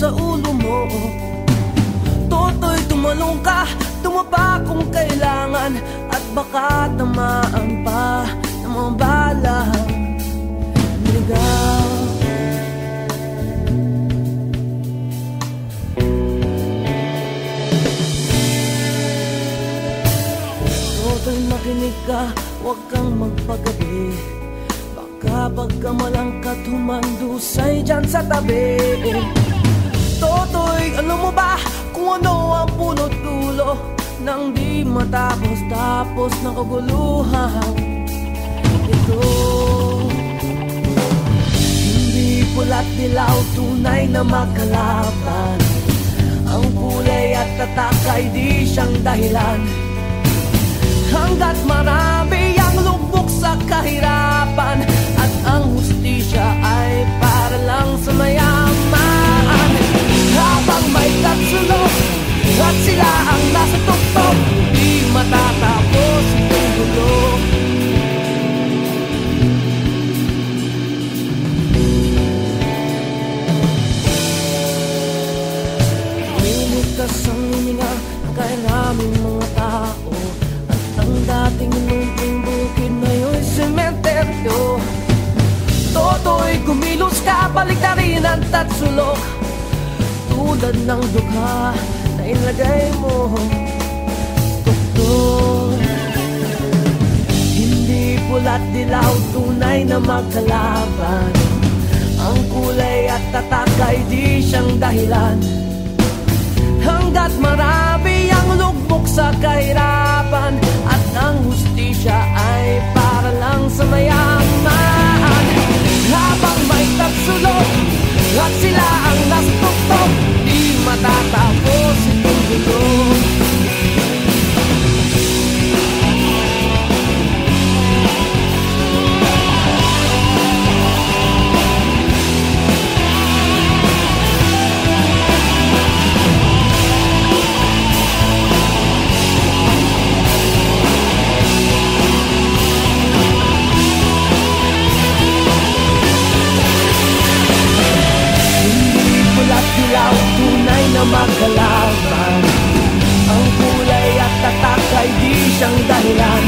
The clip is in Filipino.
sa ulo mo. Toto'y tumalong ka, tumapa kung kailangan, at baka tamaan pa ng mga balang ligaw. Toto'y makinig ka, huwag kang magpagabi. Baka pagkamalangkat humandusay dyan sa tabi. Toto'y alam mo ba kung ano ang punot dulo nang di matapos-tapos ng kaguluhan ito? Hindi pula't dilaw, tunay na makalaban. Ang kulay at tatak ay di siyang dahilan. Hanggat marami ang lubog sa kahirapan, at ang hustisya ay para lang sa mayaman. Habang may tatsulok at sila ang nasa tuktok, di matatapos itong gulo. Limitas ang hininga kaya naming mga tao, at ang dating munting bukid ngayon'y sementeryo. Toto'y kumilos ka, balik na rin ang tatsulok, tulad ng dukha na ilagay mo tuktok. Hindi pula't dilaw, tunay na magkalaban. Ang kulay at tatak ay di siyang dahilan. Hanggat marami ang lugmok sa kahirapan, at ang hustisya ay para lang sa mayaman. Habang may tatsulok at sila ang nasa tuktok, di matatapos itong gulo. Tunay na magkalaban. Ang kulay at tatak ay di siyang dahilan.